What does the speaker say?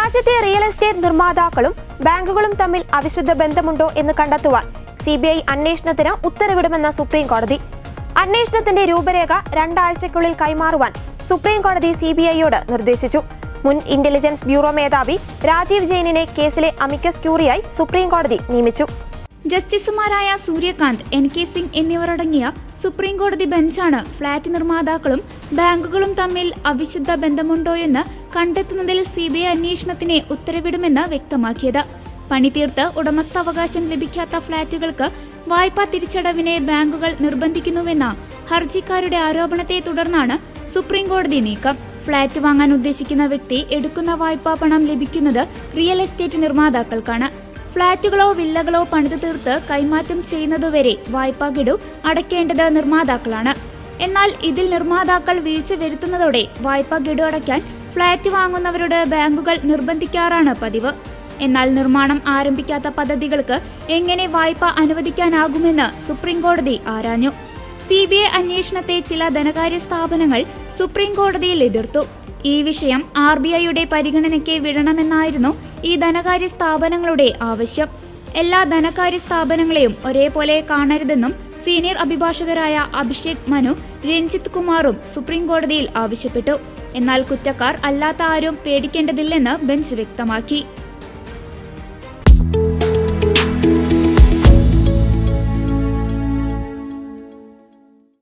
രാജ്യത്തെ real estate നിർമ്മാതാക്കളും ബാങ്കുകളും തമ്മിൽ അവിശുദ്ധ ബന്ധമുണ്ടോ എന്ന് കണ്ടെത്തുവാൻ CBI അന്വേഷണത്തിന് ഉത്തരവിടുമെന്ന് സുപ്രീം കോടതി. അന്വേഷണത്തിന്റെ രൂപരേഖ 2 ആഴ്ചയ്ക്കുള്ളിൽ കൈമാറുവാൻ സുപ്രീം കോടതി CBIയോട് നിർദ്ദേശിച്ചു. മുൻ ഇന്റലിജൻസ് ബ്യൂറോ മേധാവി രാജീവ് ജെയിനിനെ കേസിലെ അമിക്കസ് ക്യൂറിയായി സുപ്രീം കോടതി നിയമിച്ചു. ജസ്റ്റിസുമാരായ സൂര്യകാന്ത്, NK സിംഗ് എന്നിവരടങ്ങിയ സുപ്രീം കോടതി ബെഞ്ചാണ് ഫ്ളാറ്റ് നിർമ്മാതാക്കളും ബാങ്കുകളും തമ്മിൽ അവിശുദ്ധ ബന്ധമുണ്ടോയെന്ന് കണ്ടെത്തുന്നതിൽ CBI അന്വേഷണത്തിന് ഉത്തരവിടുമെന്ന് വ്യക്തമാക്കിയത്. പണി തീർത്ത് ഉടമസ്ഥാവകാശം ലഭിക്കാത്ത ഫ്ളാറ്റുകൾക്ക് വായ്പാ തിരിച്ചടവിനെ ബാങ്കുകൾ നിർബന്ധിക്കുന്നുവെന്ന ഹർജിക്കാരുടെ ആരോപണത്തെ തുടർന്നാണ് സുപ്രീം കോടതി നീക്കം. ഫ്ളാറ്റ് വാങ്ങാൻ ഉദ്ദേശിക്കുന്ന വ്യക്തി എടുക്കുന്ന വായ്പാ പണം ലഭിക്കുന്നത് റിയൽ എസ്റ്റേറ്റ് നിർമ്മാതാക്കൾക്കാണ്. ഫ്ളാറ്റുകളോ വില്ലകളോ പണിതു തീർത്ത് കൈമാറ്റം ചെയ്യുന്നതുവരെ വായ്പാ ഗഡു അടയ്ക്കേണ്ടത് നിർമ്മാതാക്കളാണ്. എന്നാൽ ഇതിൽ നിർമ്മാതാക്കൾ വീഴ്ച വരുത്തുന്നതോടെ വായ്പാ ഗഡു അടയ്ക്കാൻ ഫ്ളാറ്റ് വാങ്ങുന്നവരോട് ബാങ്കുകൾ നിർബന്ധിക്കാറാണ് പതിവ്. എന്നാൽ നിർമ്മാണം ആരംഭിക്കാത്ത പദ്ധതികൾക്ക് എങ്ങനെ വായ്പ അനുവദിക്കാനാകുമെന്ന് സുപ്രീം കോടതി ആരാഞ്ഞു. CBI അന്വേഷണത്തെ ചില ധനകാര്യ സ്ഥാപനങ്ങൾ സുപ്രീം കോടതിയിൽ എതിർത്തു. ഈ വിഷയം RBIയുടെ പരിഗണനയ്ക്ക് വിടണമെന്നായിരുന്നു ഈ ധനകാര്യ സ്ഥാപനങ്ങളുടെ ആവശ്യം. എല്ലാ ധനകാര്യ സ്ഥാപനങ്ങളെയും ഒരേപോലെ കാണരുതെന്നും സീനിയർ അഭിഭാഷകരായ അഭിഷേക് മനു, രഞ്ജിത്ത് കുമാറും സുപ്രീം കോടതിയിൽ ആവശ്യപ്പെട്ടു. എന്നാൽ കുറ്റക്കാർ അല്ലാത്ത ആരും പേടിക്കേണ്ടതില്ലെന്ന് ബെഞ്ച് വ്യക്തമാക്കി.